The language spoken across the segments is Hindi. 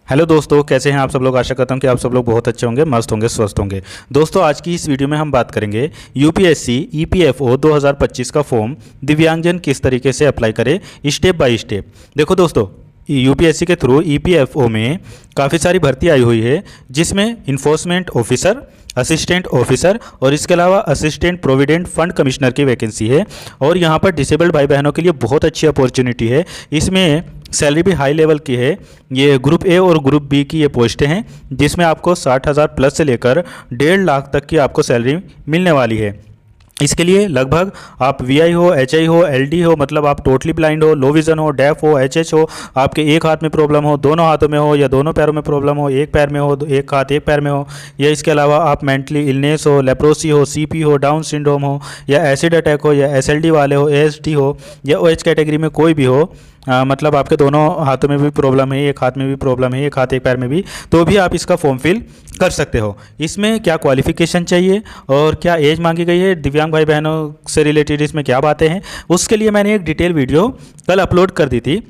हेलो दोस्तों, कैसे हैं आप सब लोग। आशा करता हूं कि आप सब लोग बहुत अच्छे होंगे, मस्त होंगे, स्वस्थ होंगे। दोस्तों, आज की इस वीडियो में हम बात करेंगे यूपीएससी ईपीएफओ 2025 का फॉर्म दिव्यांगजन किस तरीके से अप्लाई करें, स्टेप बाय स्टेप। देखो दोस्तों, यूपीएससी के थ्रू ईपीएफओ में काफ़ी सारी भर्ती आई हुई है, जिसमें इन्फोर्समेंट ऑफिसर, असिस्टेंट ऑफिसर और इसके अलावा असिस्टेंट प्रोविडेंट फंड कमिश्नर की वैकेंसी है। और यहाँ पर डिसेबल्ड भाई बहनों के लिए बहुत अच्छी अपॉर्चुनिटी है। इसमें सैलरी भी हाई लेवल की है। ये ग्रुप ए और ग्रुप बी की ये पोस्टें हैं, जिसमें आपको 60,000 प्लस से लेकर 1.5 लाख तक की आपको सैलरी मिलने वाली है। इसके लिए लगभग आप वीआई हो, एचआई हो, एलडी हो, मतलब आप टोटली ब्लाइंड हो, लो विज़न हो, डेफ हो, एचएच हो, आपके एक हाथ में प्रॉब्लम हो, दोनों हाथों में हो या दोनों पैरों में प्रॉब्लम हो, एक पैर में हो, एक हाथ एक पैर में हो, या इसके अलावा आप मेंटली इलनेस हो, लेप्रोसी हो, सीपी हो, डाउन सिंड्रोम हो, या एसिड अटैक हो, या एसएलडी वाले हो, एएसडी हो, या ओएच कैटेगरी में कोई भी हो, मतलब आपके दोनों हाथों में भी प्रॉब्लम है, एक हाथ में भी प्रॉब्लम है, एक हाथ एक पैर में भी, तो भी आप इसका फॉर्म फिल कर सकते हो। इसमें क्या क्वालिफिकेशन चाहिए और क्या एज मांगी गई है, दिव्यांग भाई बहनों से रिलेटेड इसमें क्या बातें हैं, उसके लिए मैंने एक डिटेल वीडियो कल अपलोड कर दी थी।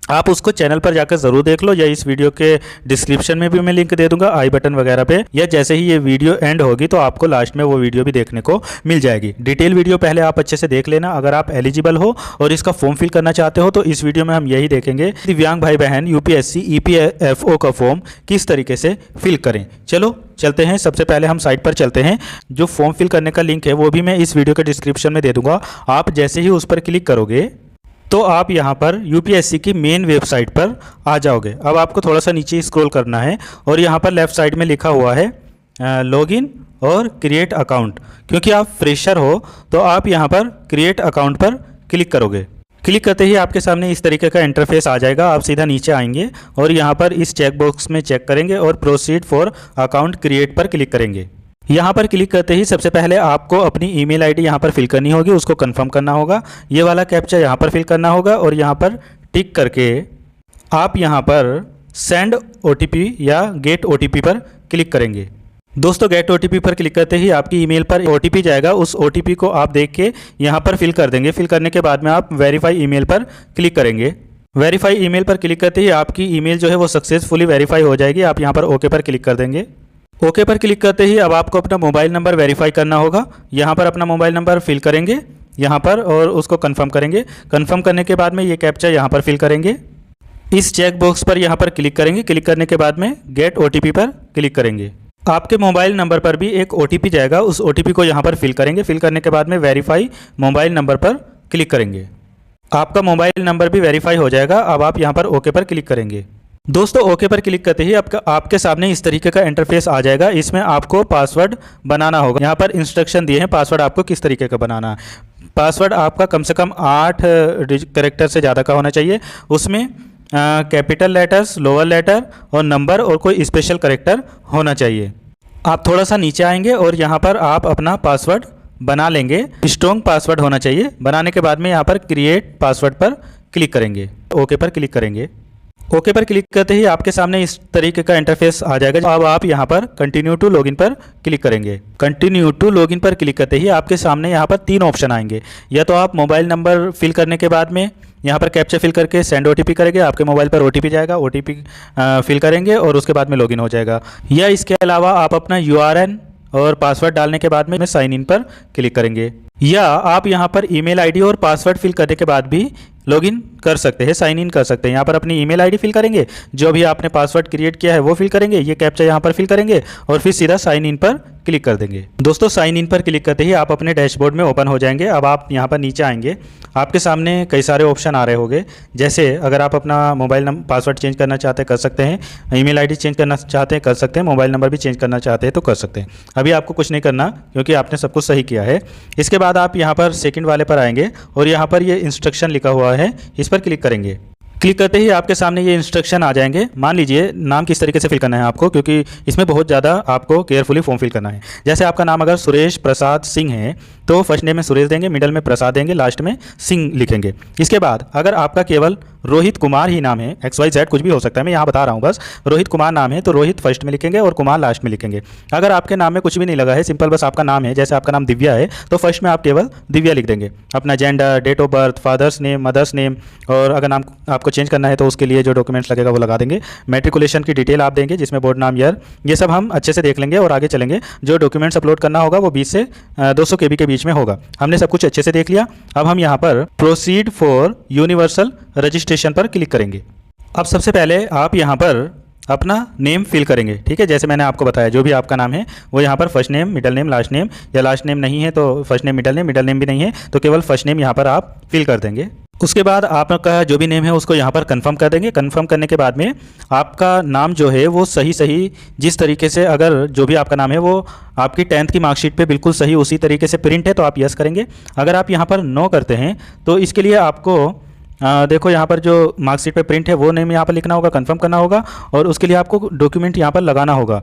आप उसको चैनल पर जाकर ज़रूर देख लो, या इस वीडियो के डिस्क्रिप्शन में भी मैं लिंक दे दूंगा आई बटन वगैरह पे, या जैसे ही ये वीडियो एंड होगी तो आपको लास्ट में वो वीडियो भी देखने को मिल जाएगी। डिटेल वीडियो पहले आप अच्छे से देख लेना। अगर आप एलिजिबल हो और इसका फॉर्म फिल करना चाहते हो तो इस वीडियो में हम यही देखेंगे, दिव्यांग भाई बहन यूपीएससी ईपीएफओ का फॉर्म किस तरीके से फिल करें। चलो चलते हैं। सबसे पहले हम साइट पर चलते हैं। जो फॉर्म फिल करने का लिंक है वो भी मैं इस वीडियो के डिस्क्रिप्शन में दे दूंगा। आप जैसे ही उस पर क्लिक करोगे तो आप यहाँ पर यूपीएससी की मेन वेबसाइट पर आ जाओगे। अब आपको थोड़ा सा नीचे स्क्रॉल करना है और यहाँ पर लेफ़्ट साइड में लिखा हुआ है लॉगिन और क्रिएट अकाउंट। क्योंकि आप फ्रेशर हो तो आप यहाँ पर क्रिएट अकाउंट पर क्लिक करोगे। क्लिक करते ही आपके सामने इस तरीके का इंटरफेस आ जाएगा। आप सीधा नीचे आएंगे और यहाँ पर इस चेक बॉक्स में चेक करेंगे और प्रोसीड फॉर अकाउंट क्रिएट पर क्लिक करेंगे। यहाँ पर क्लिक करते ही सबसे पहले आपको अपनी ईमेल आईडी यहाँ पर फिल करनी होगी, उसको कंफर्म करना होगा। ये वाला कैप्चा यहाँ पर फिल करना होगा और यहाँ पर टिक करके आप यहाँ पर सेंड ओटीपी या गेट ओटीपी पर क्लिक करेंगे। दोस्तों, गेट ओटीपी पर क्लिक करते ही आपकी ईमेल पर ओटीपी जाएगा। उस ओटीपी को आप देख के यहाँ पर फिल कर देंगे। फिल करने के बाद में आप वेरीफाई ईमेल पर क्लिक करेंगे। वेरीफाई ईमेल पर क्लिक करते ही आपकी ईमेल जो है वो सक्सेसफुली वेरीफाई हो जाएगी। आप यहाँ पर ओके पर क्लिक कर देंगे। ओके पर क्लिक करते ही अब आपको अपना मोबाइल नंबर वेरीफाई करना होगा। यहाँ पर अपना मोबाइल नंबर फिल करेंगे यहाँ पर और उसको कंफर्म करेंगे। कंफर्म करने के बाद में ये कैप्चा यहाँ पर फिल करेंगे। इस चेक बॉक्स पर यहाँ पर क्लिक करेंगे। क्लिक करने के बाद में गेट ओटीपी पर क्लिक करेंगे। आपके मोबाइल नंबर पर भी एक ओटीपी जाएगा, उस ओटीपी को यहाँ पर फिल करेंगे। फिल करने के बाद में वेरीफाई मोबाइल नंबर पर क्लिक करेंगे। आपका मोबाइल नंबर भी वेरीफाई हो जाएगा। अब आप यहाँ पर ओके पर क्लिक करेंगे। दोस्तों, ओके पर क्लिक करते ही आपके सामने इस तरीके का इंटरफेस आ जाएगा। इसमें आपको पासवर्ड बनाना होगा। यहाँ पर इंस्ट्रक्शन दिए हैं पासवर्ड आपको किस तरीके का बनाना है। पासवर्ड आपका कम से कम 8 कैरेक्टर से ज़्यादा का होना चाहिए। उसमें कैपिटल लेटर्स, लोअर लेटर और नंबर और कोई स्पेशल कैरेक्टर होना चाहिए। आप थोड़ा सा नीचे आएंगे और यहाँ पर आप अपना पासवर्ड बना लेंगे। स्ट्रॉन्ग पासवर्ड होना चाहिए। बनाने के बाद में यहाँ पर क्रिएट पासवर्ड पर क्लिक करेंगे। ओके पर क्लिक करेंगे। ओके पर क्लिक करते ही आपके सामने इस तरीके का इंटरफेस आ जाएगा। अब आप यहाँ पर कंटिन्यू टू लॉगिन पर क्लिक करेंगे। कंटिन्यू टू लॉगिन पर क्लिक करते ही आपके सामने यहाँ पर 3 ऑप्शन आएंगे। या तो आप मोबाइल नंबर फिल करने के बाद में यहाँ पर कैप्चा फिल करके सेंड ओटीपी करेंगे। आपके मोबाइल पर ओटीपी जाएगा, ओटीपी फिल करेंगे और उसके बाद में लॉगिन हो जाएगा। या इसके अलावा आप अपना यूआरएन और पासवर्ड डालने के बाद में साइन इन पर क्लिक करेंगे। या आप यहाँ पर ईमेल आईडी और पासवर्ड फिल करने के बाद भी लॉगिन कर सकते हैं, साइन इन कर सकते हैं। यहाँ पर अपनी ईमेल आईडी फिल करेंगे, जो भी आपने पासवर्ड क्रिएट किया है वो फिल करेंगे, ये कैप्चा यहाँ पर फिल करेंगे और फिर सीधा साइन इन पर क्लिक कर देंगे। दोस्तों, साइन इन पर क्लिक करते ही आप अपने डैशबोर्ड में ओपन हो जाएंगे। अब आप यहाँ पर नीचे आएंगे, आपके सामने कई सारे ऑप्शन आ रहे होंगे। जैसे अगर आप अपना मोबाइल नंबर पासवर्ड चेंज करना चाहते हैं कर सकते हैं, ईमेल आईडी चेंज करना चाहते हैं कर सकते हैं, मोबाइल नंबर भी चेंज करना चाहते हैं तो कर सकते हैं। अभी आपको कुछ नहीं करना क्योंकि आपने सब कुछ सही किया है। इसके बाद आप यहाँ पर सेकंड वाले पर आएंगे और यहाँ पर ये इंस्ट्रक्शन लिखा हुआ है, इस पर क्लिक करेंगे। क्लिक करते ही आपके सामने ये इंस्ट्रक्शन आ जाएंगे। मान लीजिए नाम किस तरीके से फिल करना है आपको, क्योंकि इसमें बहुत ज़्यादा आपको केयरफुली फॉर्म फिल करना है। जैसे आपका नाम अगर सुरेश प्रसाद सिंह है तो फर्स्ट नेम में सुरेश देंगे, मिडल में प्रसाद देंगे, लास्ट में सिंह लिखेंगे। इसके बाद अगर आपका केवल रोहित कुमार ही नाम है, XYZ कुछ भी हो सकता है, मैं यहाँ बता रहा हूँ बस, रोहित कुमार नाम है तो रोहित फर्स्ट में लिखेंगे और कुमार लास्ट में लिखेंगे। अगर आपके नाम में कुछ भी नहीं लगा है, सिंपल बस आपका नाम है, जैसे आपका नाम दिव्या है तो फर्स्ट में आप केवल दिव्या लिख देंगे, अपना gender, date of birth, father's name, mother's name, और अगर नाम आपको चेंज करना है तो उसके लिए जो डॉक्यूमेंट्स लगेगा वो लगा देंगे। मैट्रिकुलेशन की डिटेल आप देंगे जिसमें बोर्ड नाम, ईयर, ये सब हम अच्छे से देख लेंगे और आगे चलेंगे। जो डॉक्यूमेंट्स अपलोड करना होगा वो 20 से 200 KB के बीच में होगा। हमने सब कुछ अच्छे से देख लिया। अब हम यहाँ पर प्रोसीड फॉर यूनिवर्सल रजिस्ट्रेशन पर क्लिक करेंगे। अब सबसे पहले आप यहाँ पर अपना नेम फिल करेंगे, ठीक है, जैसे मैंने आपको बताया जो भी आपका नाम है वो यहाँ पर first name, middle name, last name, या लास्ट नेम नहीं है तो फर्स्ट नेम, मिडल नेम भी नहीं है तो केवल फर्स्ट नेम यहाँ पर आप फिल कर देंगे। उसके बाद आपका जो भी नेम है उसको यहाँ पर कंफर्म कर देंगे। कंफर्म करने के बाद में आपका नाम जो है वो सही जिस तरीके से, अगर जो भी आपका नाम है वो आपकी 10th की मार्कशीट पे बिल्कुल सही उसी तरीके से प्रिंट है तो आप यस करेंगे। अगर आप यहाँ पर नो करते हैं तो इसके लिए आपको देखो यहाँ पर जो मार्कशीट पे प्रिंट है वो नेम यहाँ पर लिखना होगा, कंफर्म करना होगा, और उसके लिए आपको डॉक्यूमेंट यहाँ पर लगाना होगा।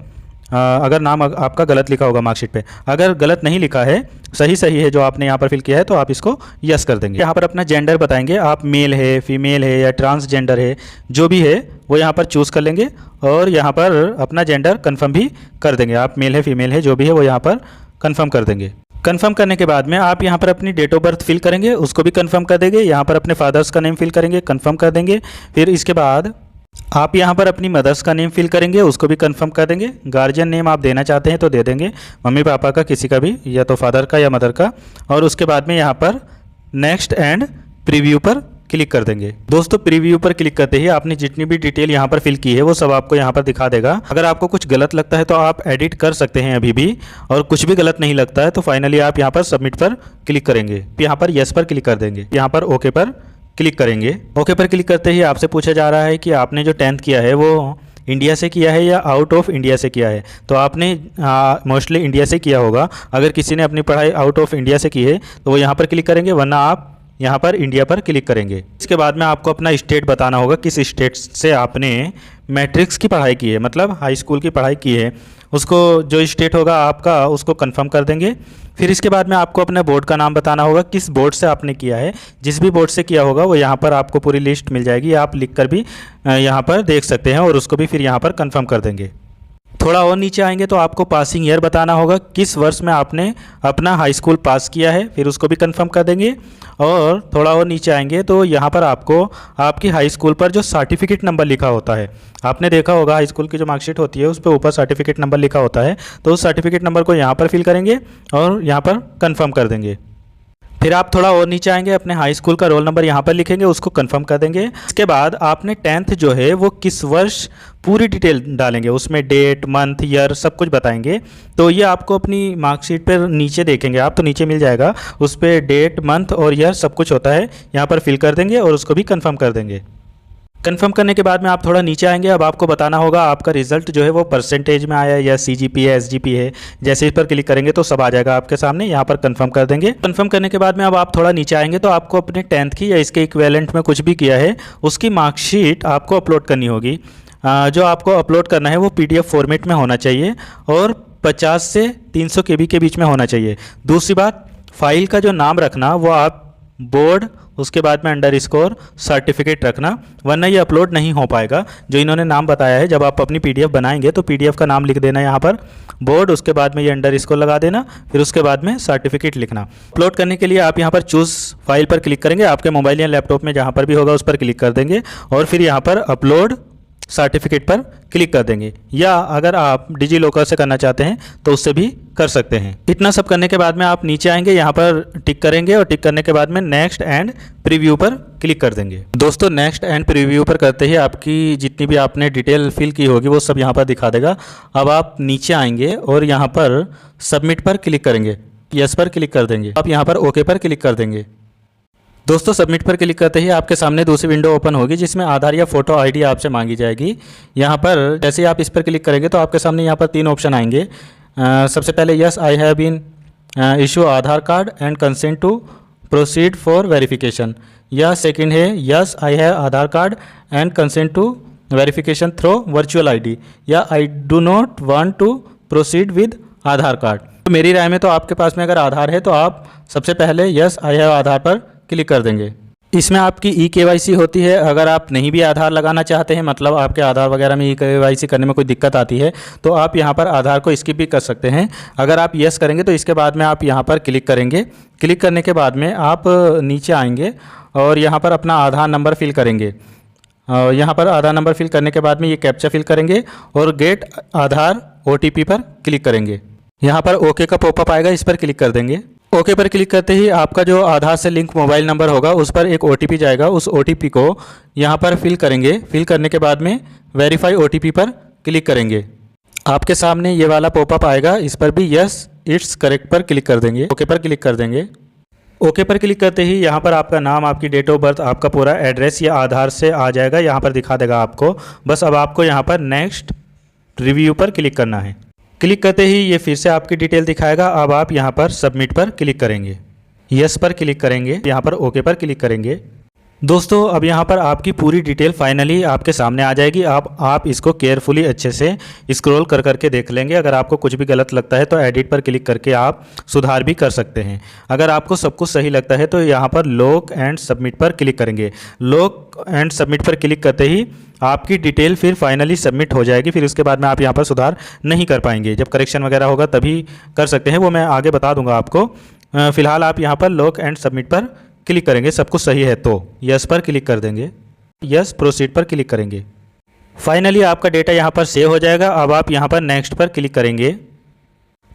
अगर नाम आपका गलत लिखा होगा मार्कशीट पे, अगर गलत नहीं लिखा है, सही है जो आपने यहाँ पर फिल किया है तो आप इसको यस कर देंगे। यहाँ पर अपना जेंडर बताएंगे, आप मेल है, फीमेल है या ट्रांसजेंडर है, जो भी है वो यहाँ पर चूज़ कर लेंगे और यहाँ पर अपना जेंडर कन्फर्म भी कर देंगे। आप मेल है, फीमेल है, जो भी है वो यहाँ पर कन्फर्म कर देंगे। कंफर्म करने के बाद में आप यहाँ पर अपनी डेट ऑफ बर्थ फिल करेंगे, उसको भी कंफर्म कर देंगे। यहाँ पर अपने फादर्स का नेम फिल करेंगे, कंफर्म कर देंगे। फिर इसके बाद आप यहाँ पर अपनी मदर्स का नेम फिल करेंगे, उसको भी कंफर्म कर देंगे। गार्जियन नेम आप देना चाहते हैं तो दे देंगे, मम्मी पापा का किसी का भी, या तो फादर का या मदर का। और उसके बाद में यहाँ पर नेक्स्ट एंड प्रीव्यू पर क्लिक कर देंगे। दोस्तों प्रीव्यू पर क्लिक करते ही आपने जितनी भी डिटेल यहाँ पर फिल की है वो सब आपको यहाँ पर दिखा देगा। अगर आपको कुछ गलत लगता है तो आप एडिट कर सकते हैं अभी भी, और कुछ भी गलत नहीं लगता है तो फाइनली आप यहाँ पर सबमिट पर क्लिक करेंगे। यहाँ पर यस पर क्लिक कर देंगे, यहाँ पर ओके पर क्लिक करेंगे। ओके पर क्लिक करते ही आपसे पूछा जा रहा है कि आपने जो 10th किया है वो इंडिया से किया है या आउट ऑफ इंडिया से किया है। तो आपने मोस्टली इंडिया से किया होगा। अगर किसी ने अपनी पढ़ाई आउट ऑफ इंडिया से की है तो वो यहाँ पर क्लिक करेंगे, वरना आप यहाँ पर इंडिया पर क्लिक करेंगे। इसके बाद में आपको अपना स्टेट बताना होगा, किस स्टेट से आपने मैट्रिक्स की पढ़ाई की है, मतलब हाई स्कूल की पढ़ाई की है। उसको जो स्टेट होगा आपका उसको कंफर्म कर देंगे। फिर इसके बाद में आपको अपने बोर्ड का नाम बताना होगा, किस बोर्ड से आपने किया है। जिस भी बोर्ड से किया होगा वो यहाँ पर आपको पूरी लिस्ट मिल जाएगी, आप लिख कर भी यहाँ पर देख सकते हैं, और उसको भी फिर यहाँ पर कंफर्म कर देंगे। थोड़ा और नीचे आएंगे तो आपको पासिंग ईयर बताना होगा, किस वर्ष में आपने अपना हाई स्कूल पास किया है, फिर उसको भी कंफर्म कर देंगे। और थोड़ा और नीचे आएंगे तो यहाँ पर आपको आपकी हाई स्कूल पर जो सर्टिफिकेट नंबर लिखा होता है, आपने देखा होगा हाई स्कूल की जो मार्कशीट होती है उस पर ऊपर सर्टिफिकेट नंबर लिखा होता है, तो उस सर्टिफिकेट नंबर को यहाँ पर फिल करेंगे और यहाँ पर कंफर्म कर देंगे। फिर आप थोड़ा और नीचे आएंगे, अपने हाई स्कूल का रोल नंबर यहाँ पर लिखेंगे, उसको कंफर्म कर देंगे। इसके बाद आपने 10th जो है वो किस वर्ष पूरी डिटेल डालेंगे, उसमें डेट, मंथ, ईयर सब कुछ बताएंगे। तो ये आपको अपनी मार्कशीट पर नीचे देखेंगे आप, तो नीचे मिल जाएगा, उस पर डेट, मंथ और ईयर सब कुछ होता है, यहाँ पर फिल कर देंगे और उसको भी कंफर्म कर देंगे। कंफर्म करने के बाद में आप थोड़ा नीचे आएंगे, अब आपको बताना होगा आपका रिजल्ट जो है वो परसेंटेज में आया है या CGP है, SGP है। जैसे इस पर क्लिक करेंगे तो सब आ जाएगा आपके सामने, यहाँ पर कंफर्म कर देंगे। कंफर्म करने के बाद में अब आप थोड़ा नीचे आएंगे तो आपको अपने 10th की या इसके इक्विवेलेंट में कुछ भी किया है उसकी मार्कशीट आपको अपलोड करनी होगी। जो आपको अपलोड करना है वो PDF फॉर्मेट में होना चाहिए और 50 से 300 KB के बीच में होना चाहिए। दूसरी बात, फाइल का जो नाम रखना वो आप बोर्ड, उसके बाद में अंडरस्कोर सर्टिफिकेट रखना, वरना ये अपलोड नहीं हो पाएगा। जो इन्होंने नाम बताया है, जब आप अपनी PDF बनाएंगे तो PDF का नाम लिख देना यहाँ पर बोर्ड, उसके बाद में ये अंडरस्कोर लगा देना, फिर उसके बाद में सर्टिफिकेट लिखना। अपलोड करने के लिए आप यहाँ पर चूज़ फाइल पर क्लिक करेंगे, आपके मोबाइल या लैपटॉप में जहाँ पर भी होगा उस पर क्लिक कर देंगे और फिर यहाँ पर अपलोड सर्टिफिकेट पर क्लिक कर देंगे, या अगर आप डिजी लॉकर से करना चाहते हैं तो उससे भी कर सकते हैं। इतना सब करने के बाद में आप नीचे आएंगे, यहाँ पर टिक करेंगे और टिक करने के बाद में नेक्स्ट एंड प्रीव्यू पर क्लिक कर देंगे। दोस्तों नेक्स्ट एंड प्रीव्यू पर करते ही आपकी जितनी भी आपने डिटेल फिल की होगी वो सब यहाँ पर दिखा देगा। अब आप नीचे आएंगे और यहाँ पर सबमिट पर क्लिक करेंगे, यस पर क्लिक कर देंगे, आप यहाँ पर ओके पर क्लिक कर देंगे। दोस्तों सबमिट पर क्लिक करते ही आपके सामने दूसरी विंडो ओपन होगी जिसमें आधार या फोटो ID आपसे मांगी जाएगी। यहाँ पर जैसे ही आप इस पर क्लिक करेंगे तो आपके सामने यहाँ पर 3 ऑप्शन आएंगे। सबसे पहले yes I have been issue Aadhaar card and consent to proceed for verification, या सेकंड है yes I have Aadhaar card and consent to verification through virtual ID, या I do not want to proceed with Aadhaar card. तो मेरी राय में तो आपके पास में अगर आधार है तो आप सबसे पहले यस आई हैव आधार पर क्लिक कर देंगे। इसमें आपकी ई-KYC होती है। अगर आप नहीं भी आधार लगाना चाहते हैं, मतलब आपके आधार वगैरह में ई-KYC करने में कोई दिक्कत आती है, तो आप यहाँ पर आधार को स्किप भी कर सकते हैं। अगर आप यस करेंगे तो इसके बाद में आप यहाँ पर क्लिक करेंगे। क्लिक करने के बाद में आप नीचे आएंगे और यहाँ पर अपना आधार नंबर फिल करेंगे। यहाँ पर आधार नंबर फिल करने के बाद में ये कैप्चा फिल करेंगे और गेट आधार OTP पर क्लिक करेंगे। यहाँ पर ओके का पॉपअप आएगा, इस पर क्लिक कर देंगे। ओके पर क्लिक करते ही आपका जो आधार से लिंक मोबाइल नंबर होगा उस पर एक OTP जाएगा। उस OTP को यहाँ पर फिल करेंगे। फिल करने के बाद में वेरीफाई OTP पर क्लिक करेंगे। आपके सामने ये वाला पॉपअप आएगा, इस पर भी यस इट्स करेक्ट पर क्लिक कर देंगे। ओके पर क्लिक कर देंगे। ओके पर क्लिक करते ही यहाँ पर आपका नाम, आपकी डेट ऑफ बर्थ, आपका पूरा एड्रेस या आधार से आ जाएगा, यहाँ पर दिखा देगा आपको। बस अब आपको यहाँ पर नेक्स्ट रिव्यू पर क्लिक करना है। क्लिक करते ही ये फिर से आपकी डिटेल दिखाएगा। अब आप यहाँ पर सबमिट पर क्लिक करेंगे, यस पर क्लिक करेंगे, यहाँ पर ओके पर क्लिक करेंगे। दोस्तों अब यहाँ पर आपकी पूरी डिटेल फाइनली आपके सामने आ जाएगी। आप इसको केयरफुली अच्छे से स्क्रॉल कर करके देख लेंगे। अगर आपको कुछ भी गलत लगता है तो एडिट पर क्लिक करके आप सुधार भी कर सकते हैं। अगर आपको सब कुछ सही लगता है तो यहाँ पर लॉक एंड सबमिट पर क्लिक करेंगे। लॉक एंड सबमिट पर क्लिक करते ही आपकी डिटेल फिर फाइनली सबमिट हो जाएगी। फिर उसके बाद में आप यहाँ पर सुधार नहीं कर पाएंगे। जब करेक्शन वगैरह होगा तभी कर सकते हैं, वो मैं आगे बता दूंगा आपको। फ़िलहाल आप यहाँ पर लॉक एंड सबमिट पर क्लिक करेंगे। सब कुछ सही है तो यस पर क्लिक कर देंगे, यस प्रोसीड पर क्लिक करेंगे। फाइनली आपका डेटा यहाँ पर सेव हो जाएगा। अब आप यहाँ पर नेक्स्ट पर क्लिक करेंगे।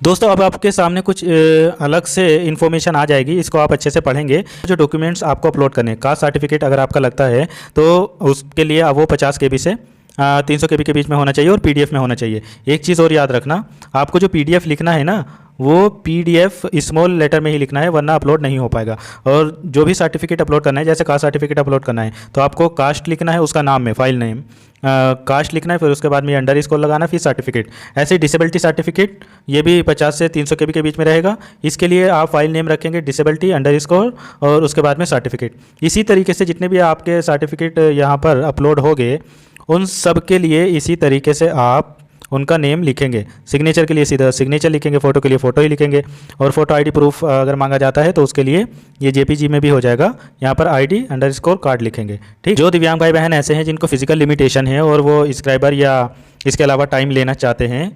दोस्तों अब आपके सामने कुछ अलग से इन्फॉर्मेशन आ जाएगी, इसको आप अच्छे से पढ़ेंगे। जो डॉक्यूमेंट्स आपको अपलोड करने हैं, कास्ट सर्टिफिकेट अगर आपका लगता है तो उसके लिए वो 50 KB से 300 KB के बीच में होना चाहिए और PDF में होना चाहिए। एक चीज़ और याद रखना, आपको जो PDF लिखना है ना वो PDF स्मॉल लेटर में ही लिखना है, वरना अपलोड नहीं हो पाएगा। और जो भी सर्टिफिकेट अपलोड करना है, जैसे कास्ट सर्टिफिकेट अपलोड करना है तो आपको कास्ट लिखना है, उसका नाम में फाइल नेम कास्ट लिखना है, फिर उसके बाद में अंडरस्कोर लगाना, फिर सर्टिफिकेट। ऐसे डिसेबिलिटी सर्टिफिकेट ये भी 50 से 300 KB के बीच में रहेगा। इसके लिए आप फाइल नेम रखेंगे डिसेबिलिटी अंडरस्कोर और उसके बाद में सर्टिफिकेट। इसी तरीके से जितने भी आपके सर्टिफिकेट यहाँ पर अपलोड हो गए उन सब के लिए इसी तरीके से आप उनका नेम लिखेंगे। सिग्नेचर के लिए सीधा सिग्नेचर लिखेंगे, फ़ोटो के लिए फ़ोटो ही लिखेंगे और फोटो ID प्रूफ अगर मांगा जाता है तो उसके लिए ये JPG में भी हो जाएगा। यहाँ पर ID_कार्ड लिखेंगे। ठीक, जो दिव्यांग भाई बहन ऐसे हैं जिनको फिजिकल लिमिटेशन है और वो स्क्राइबर या इसके अलावा टाइम लेना चाहते हैं,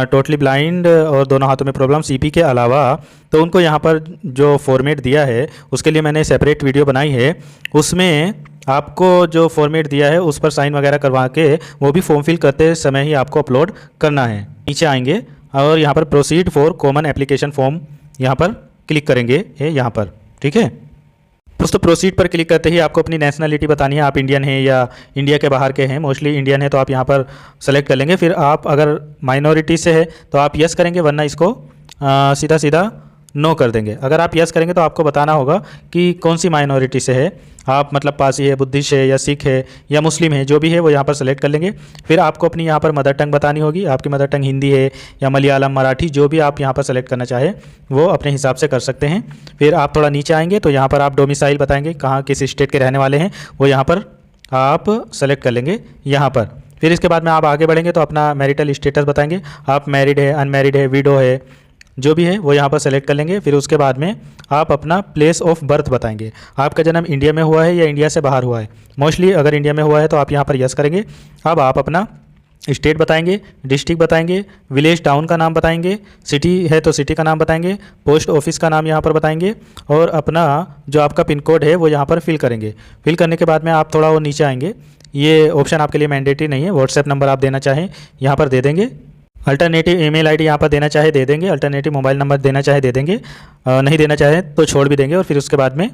टोटली ब्लाइंड और दोनों हाथों में प्रॉब्लम CP के अलावा, तो उनको यहाँ पर जो फॉर्मेट दिया है उसके लिए मैंने सेपरेट वीडियो बनाई है। उसमें आपको जो फॉर्मेट दिया है उस पर साइन वगैरह करवा के वो भी फॉर्म फिल करते समय ही आपको अपलोड करना है। नीचे आएंगे और यहाँ पर proceed for common application form यहाँ पर क्लिक करेंगे यहाँ पर। ठीक है दोस्तों, प्रोसीड पर क्लिक करते ही आपको अपनी नेशनलिटी बतानी है, आप इंडियन हैं या इंडिया के बाहर के हैं। मोस्टली इंडियन है तो आप यहाँ पर सेलेक्ट कर लेंगे। फिर आप अगर माइनॉरिटी से है तो आप यस करेंगे, वरना इसको सीधा सीधा नो कर देंगे। अगर आप यस करेंगे तो आपको बताना होगा कि कौन सी माइनॉरिटी से है आप, मतलब पारसी है, बुद्धिस्ट है या सिख है या मुस्लिम है, जो भी है वो यहाँ पर सेलेक्ट कर लेंगे। फिर आपको अपनी यहाँ पर मदर टंग बतानी होगी, आपकी मदर टंग हिंदी है या मलयालम, मराठी, जो भी आप यहाँ पर सेलेक्ट करना चाहे वो अपने हिसाब से कर सकते हैं। फिर आप थोड़ा नीचे आएंगे तो यहाँ पर आप डोमिसाइल बताएंगे, कहाँ किस स्टेट के रहने वाले हैं, वो यहाँ पर आप सेलेक्ट कर लेंगे यहाँ पर। फिर इसके बाद में आप आगे बढ़ेंगे तो अपना मैरिटल स्टेटस बताएंगे, आप मैरिड है, अनमैरिड है, विडो है, जो भी है वो यहाँ पर सेलेक्ट कर लेंगे। फिर उसके बाद में आप अपना प्लेस ऑफ बर्थ बताएंगे, आपका जन्म इंडिया में हुआ है या इंडिया से बाहर हुआ है। मोस्टली अगर इंडिया में हुआ है तो आप यहाँ पर यस करेंगे। अब आप अपना स्टेट बताएंगे, डिस्ट्रिक्ट बताएंगे, विलेज टाउन का नाम बताएंगे, सिटी है तो सिटी का नाम बताएंगे, पोस्ट ऑफिस का नाम यहाँ पर बताएंगे और अपना जो आपका पिन कोड है वो यहाँ पर फिल करेंगे। फिल करने के बाद में आप थोड़ा वो नीचे आएंगे, ये ऑप्शन आपके लिए मैंडेटरी नहीं है। व्हाट्सएप नंबर आप देना चाहें यहाँ पर दे देंगे, अल्टरनेटिव ईमेल आईडी यहाँ पर देना चाहे दे देंगे, अल्टरनेटिव मोबाइल नंबर देना चाहे दे देंगे, नहीं देना चाहे तो छोड़ भी देंगे। और फिर उसके बाद में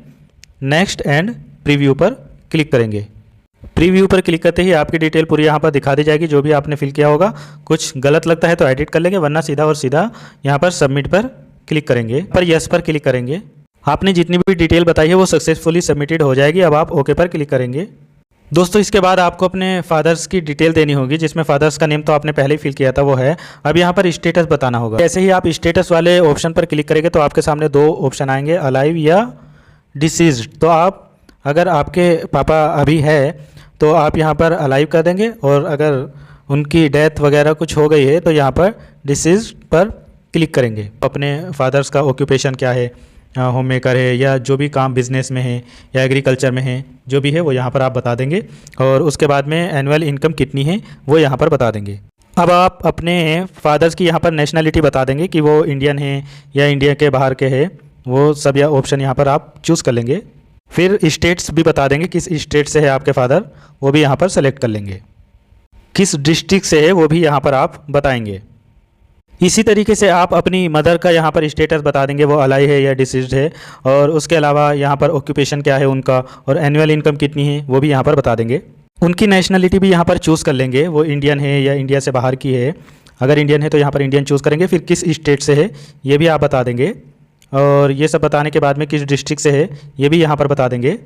नेक्स्ट एंड प्रीव्यू पर क्लिक करेंगे। प्रीव्यू पर क्लिक करते ही आपकी डिटेल पूरी यहाँ पर दिखा दी जाएगी, जो भी आपने फिल किया होगा। कुछ गलत लगता है तो एडिट कर लेंगे, वरना सीधा और सीधा यहाँ पर सबमिट पर क्लिक करेंगे, पर यस पर क्लिक करेंगे। आपने जितनी भी डिटेल बताई है वो सक्सेसफुली सबमिटेड हो जाएगी। अब आप ओके पर क्लिक करेंगे। दोस्तों इसके बाद आपको अपने फादर्स की डिटेल देनी होगी, जिसमें फादर्स का नेम तो आपने पहले ही फिल किया था वो है। अब यहाँ पर स्टेटस बताना होगा। जैसे ही आप स्टेटस वाले ऑप्शन पर क्लिक करेंगे तो आपके सामने दो ऑप्शन आएंगे, अलाइव या डिसीज्ड। तो आप अगर आपके पापा अभी है तो आप यहाँ पर अलाइव कर देंगे, और अगर उनकी डेथ वगैरह कुछ हो गई है तो यहाँ पर डिसीज्ड पर क्लिक करेंगे। अपने फादर्स का ऑक्यूपेशन क्या है, होम मेकर है या जो भी काम बिजनेस में है या एग्रीकल्चर में है, जो भी है वो यहाँ पर आप बता देंगे। और उसके बाद में एनुअल इनकम कितनी है वो यहाँ पर बता देंगे। अब आप अपने फादर्स की यहाँ पर नेशनलिटी बता देंगे कि वो इंडियन है या इंडिया के बाहर के है, वो सब या ऑप्शन यहाँ पर आप चूज़ कर लेंगे। फिर स्टेट्स भी बता देंगे किस स्टेट से है आपके फादर, वो भी यहाँ पर सेलेक्ट कर लेंगे। किस डिस्ट्रिक्ट से है वो भी यहाँ पर आप बताएंगे। इसी तरीके से आप अपनी मदर का यहाँ पर स्टेटस बता देंगे, वो अलाइ है या डिसीज्ड है। और उसके अलावा यहाँ पर ऑक्यूपेशन क्या है उनका और एनुअल इनकम कितनी है वो भी यहाँ पर बता देंगे। उनकी नेशनलिटी भी यहाँ पर चूज़ कर लेंगे, वो इंडियन है या इंडिया से बाहर की है। अगर इंडियन है तो यहाँ पर इंडियन चूज़ करेंगे। फिर किस स्टेट से है ये भी आप बता देंगे। और ये सब बताने के बाद में किस डिस्ट्रिक्ट से है ये भी यहाँ पर बता देंगे।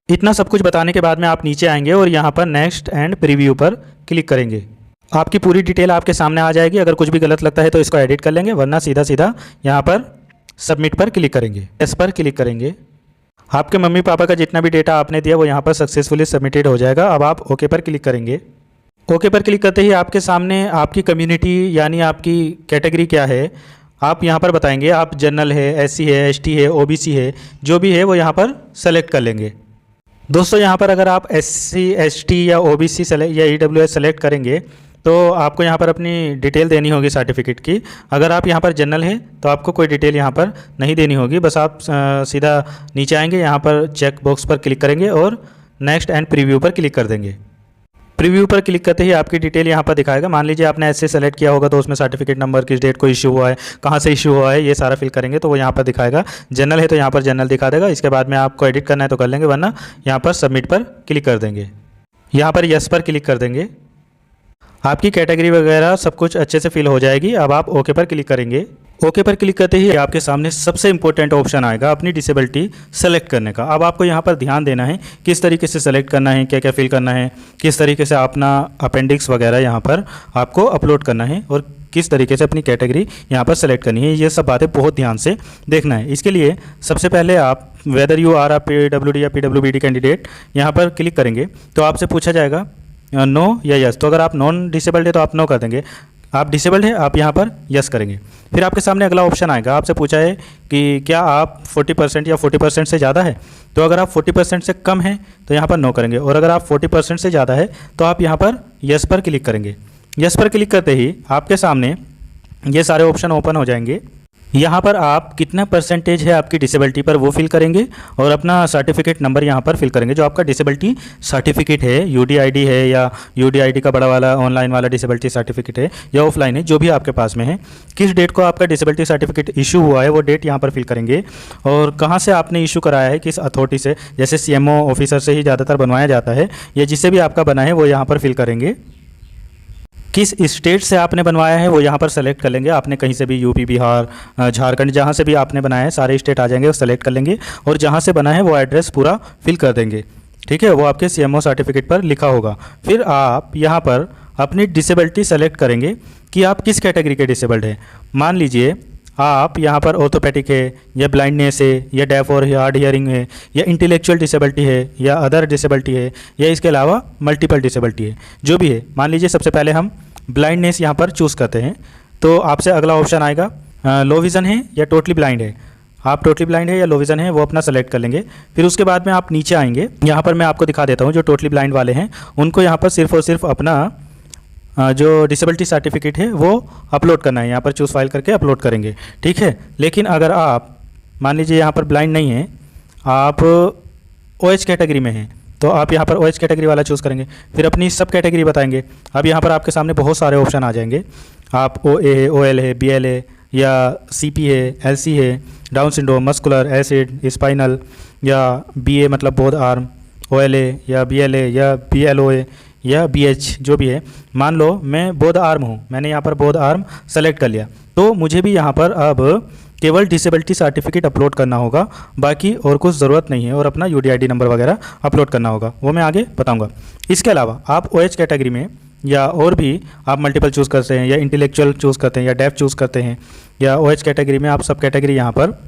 इतना सब कुछ बताने के बाद में आप नीचे आएंगे और यहाँ पर नेक्स्ट एंड प्रीव्यू पर क्लिक करेंगे। आपकी पूरी डिटेल आपके सामने आ जाएगी। अगर कुछ भी गलत लगता है तो इसको एडिट कर लेंगे, वरना सीधा सीधा यहाँ पर सबमिट पर क्लिक करेंगे, इस पर क्लिक करेंगे। आपके मम्मी पापा का जितना भी डेटा आपने दिया वो यहाँ पर सक्सेसफुली सबमिटेड हो जाएगा। अब आप ओके पर क्लिक करेंगे। ओके पर क्लिक करते ही आपके सामने आपकी कम्युनिटी यानी आपकी कैटेगरी क्या है आप यहाँ पर बताएंगे। आप जनरल है, एससी है, एसटी है, ओबीसी है, जो भी है वो यहाँ पर सेलेक्ट कर लेंगे। दोस्तों यहाँ पर अगर आप एससी, एसटी या ओबीसी या ईडब्ल्यूएस सेलेक्ट करेंगे तो आपको यहाँ पर अपनी डिटेल देनी होगी सर्टिफिकेट की। अगर आप यहाँ पर जनरल है तो आपको कोई डिटेल यहाँ पर नहीं देनी होगी, बस आप सीधा नीचे आएंगे, यहाँ पर चेक बॉक्स पर क्लिक करेंगे और नेक्स्ट एंड प्रीव्यू पर क्लिक कर देंगे। प्रीव्यू पर क्लिक करते ही आपकी डिटेल यहाँ पर दिखाएगा। मान लीजिए आपने ऐसे सेलेक्ट किया होगा तो उसमें सर्टिफिकेट नंबर, किस डेट को इश्यू हुआ है, कहाँ से इश्यू हुआ है, ये सारा फिल करेंगे तो वो यहाँ पर दिखाएगा। जनरल है तो यहाँ पर जनरल दिखा देगा। इसके बाद में आपको एडिट करना है तो कर लेंगे, वरना यहाँ पर सबमिट पर क्लिक कर देंगे। यहाँ पर यस पर क्लिक कर देंगे। आपकी कैटेगरी वगैरह सब कुछ अच्छे से फिल हो जाएगी। अब आप ओके पर क्लिक करेंगे। ओके पर क्लिक करते ही आपके सामने सबसे इंपॉर्टेंट ऑप्शन आएगा अपनी डिसेबिलिटी सेलेक्ट करने का। अब आपको यहाँ पर ध्यान देना है किस तरीके से सेलेक्ट करना है, क्या क्या फिल करना है, किस तरीके से अपना अपेंडिक्स वगैरह यहाँ पर आपको अपलोड करना है और किस तरीके से अपनी कैटेगरी यहाँ पर सेलेक्ट करनी है। ये सब बातें बहुत ध्यान से देखना है। इसके लिए सबसे पहले आप whether you are a PWD या PWBD कैंडिडेट यहाँ पर क्लिक करेंगे तो आपसे पूछा जाएगा नो या यस। तो अगर आप नॉन डिसेबल्ड है तो आप नो कर देंगे, आप डिसेबल्ड है आप यहाँ पर यस करेंगे। फिर आपके सामने अगला ऑप्शन आएगा, आपसे पूछा है कि क्या आप 40% या 40% से ज़्यादा है। तो अगर आप 40% से कम है तो यहाँ पर नो करेंगे, और अगर आप 40% से ज़्यादा है तो आप यहाँ पर यस पर क्लिक करेंगे। यस पर क्लिक करते ही आपके सामने ये सारे ऑप्शन ओपन हो जाएंगे। यहाँ पर आप कितना परसेंटेज है आपकी डिसेबिलिटी पर वो फिल करेंगे और अपना सर्टिफिकेट नंबर यहाँ पर फिल करेंगे। जो आपका डिसेबिलिटी सर्टिफिकेट है, UDID है या UDID का बड़ा वाला ऑनलाइन वाला डिसेबिलिटी सर्टिफिकेट है या ऑफलाइन है, जो भी आपके पास में है, किस डेट को आपका डिसेबिलिटी सर्टिफिकेट इशू हुआ है वो डेट यहाँ पर फिल करेंगे। और कहाँ से आपने इशू कराया है, किस अथॉरिटी से, जैसे CMO ऑफिसर से ही ज़्यादातर बनवाया जाता है, या जिससे भी आपका बना है वो यहाँ पर फिल करेंगे। किस स्टेट से आपने बनवाया है वो यहाँ पर सेलेक्ट कर लेंगे। आपने कहीं से भी यूपी, बिहार, झारखंड, जहाँ से भी आपने बनाया है सारे स्टेट आ जाएंगे, वो सेलेक्ट कर लेंगे और जहाँ से बना है वो एड्रेस पूरा फिल कर देंगे। ठीक है, वो आपके CMO सर्टिफिकेट पर लिखा होगा। फिर आप यहाँ पर अपनी डिसेबिलिटी सेलेक्ट करेंगे कि आप किस कैटेगरी के डिसेबल्ड हैं। मान लीजिए आप यहाँ पर ऑर्थोपेडिक है या ब्लाइंडनेस है या डेफ और हार्ड हियरिंग है या इंटेलेक्चुअल डिसेबिलिटी है या अदर डिसेबिलिटी है या इसके अलावा मल्टीपल डिसेबिलिटी है, जो भी है। मान लीजिए सबसे पहले हम ब्लाइंडनेस यहाँ पर चूज़ करते हैं तो आपसे अगला ऑप्शन आएगा लो विज़न है या टोटली ब्लाइंड है। आप टोटली ब्लाइंड है या लो विज़न है वो अपना सेलेक्ट कर लेंगे। फिर उसके बाद में आप नीचे आएंगे, यहाँ पर मैं आपको दिखा देता हूँ। जो टोटली ब्लाइंड वाले हैं उनको यहाँ पर सिर्फ और सिर्फ अपना जो डिसेबिलिटी सर्टिफिकेट है वो अपलोड करना है, यहाँ पर चूज़ फाइल करके अपलोड करेंगे। ठीक है, लेकिन अगर आप मान लीजिए यहाँ पर ब्लाइंड नहीं है, आप OH कैटेगरी में हैं, तो आप यहाँ पर OH कैटेगरी वाला चूज़ करेंगे। फिर अपनी सब कैटेगरी बताएंगे। अब यहाँ पर आपके सामने बहुत सारे ऑप्शन आ जाएंगे। आप OA है, OL है, BL है या CP है, LC है, down syndrome, muscular, acid, spinal या BA मतलब बोथ आर्म, OLA या BLA या BLOA या BH, जो भी है। मान लो मैं बोथ आर्म हूँ, मैंने यहाँ पर बोथ आर्म सेलेक्ट कर लिया, तो मुझे भी यहाँ पर अब केवल डिसेबिलिटी सर्टिफिकेट अपलोड करना होगा, बाकी और कुछ ज़रूरत नहीं है। और अपना UDID नंबर वगैरह अपलोड करना होगा, वो मैं आगे बताऊँगा। इसके अलावा आप OH कैटेगरी में या और भी आप मल्टीपल चूज़ करते हैं या इंटेलेक्चुअल चूज़ करते हैं या डेफ चूज़ करते हैं या OH कैटेगरी में आप सब कैटेगरी यहाँ पर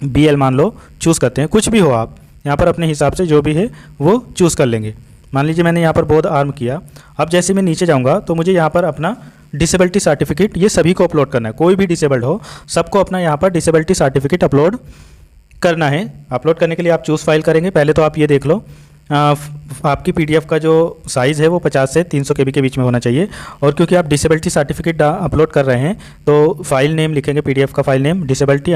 BL मान लो चूज़ करते हैं। कुछ भी हो आप यहाँ पर अपने हिसाब से जो भी है वो चूज़ कर लेंगे। मान लीजिए मैंने यहाँ पर बोथ आर्म किया। अब जैसे मैं नीचे जाऊँगा तो मुझे यहाँ पर अपना डिसेबिलिटी सर्टिफिकेट, ये सभी को अपलोड करना है, कोई भी डिसेबल्ड हो सबको अपना यहाँ पर डिसेबिलिटी सर्टिफिकेट अपलोड करना है। अपलोड करने के लिए आप चूज़ फाइल करेंगे। पहले तो आप ये देख लो आपकी पीडीएफ का जो साइज़ है वो 50 से 300 KB के बीच में होना चाहिए। और क्योंकि आप डिसेबिलिटी सर्टिफिकेट अपलोड कर रहे हैं तो फाइल नेम लिखेंगे, पीडीएफ का फाइल नेम डिसेबिलिटी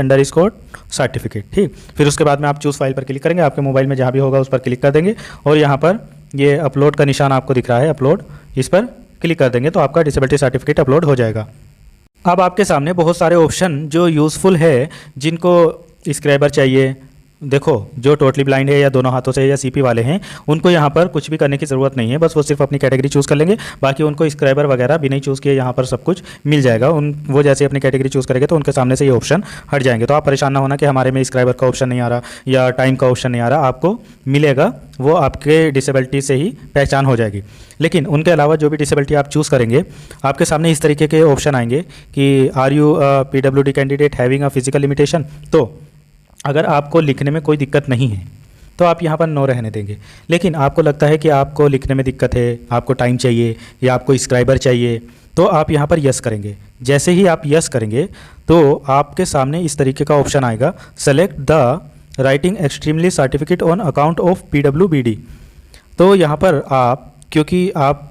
_सर्टिफिकेट, ठीक। फिर उसके बाद में आप चूज़ फाइल पर क्लिक करेंगे, आपके मोबाइल में जहाँ भी होगा उस पर क्लिक कर देंगे और यहाँ पर ये अपलोड का निशान आपको दिख रहा है अपलोड, इस पर क्लिक कर देंगे तो आपका डिसेबिलिटी सर्टिफिकेट अपलोड हो जाएगा। अब आपके सामने बहुत सारे ऑप्शन जो यूज़फुल है, जिनको स्क्राइबर चाहिए, देखो जो टोटली ब्लाइंड है या दोनों हाथों से या सीपी वाले हैं उनको यहाँ पर कुछ भी करने की ज़रूरत नहीं है, बस वो सिर्फ अपनी कैटेगरी चूज़ कर लेंगे। बाकी उनको स्क्राइबर वगैरह भी नहीं चूज़ किए यहाँ पर सब कुछ मिल जाएगा। वो जैसे अपनी कैटेगरी चूज़ करेंगे तो उनके सामने से ये ऑप्शन हट जाएंगे। तो आप परेशान ना होना कि हमारे में स्क्राइबर का ऑप्शन नहीं आ रहा या टाइम का ऑप्शन नहीं आ रहा, आपको मिलेगा, वो आपके डिसेबिलिटी से ही पहचान हो जाएगी। लेकिन उनके अलावा जो भी डिसेबिलिटी आप चूज़ करेंगे आपके सामने इस तरीके के ऑप्शन आएंगे कि are you PWD candidate having a physical limitation. तो अगर आपको लिखने में कोई दिक्कत नहीं है तो आप यहाँ पर नो रहने देंगे। लेकिन आपको लगता है कि आपको लिखने में दिक्कत है, आपको टाइम चाहिए या आपको स्क्राइबर चाहिए, तो आप यहाँ पर यस करेंगे। जैसे ही आप यस करेंगे तो आपके सामने इस तरीके का ऑप्शन आएगा, select the writing extremely certificate on account of PWBD। तो यहाँ पर आप, क्योंकि आप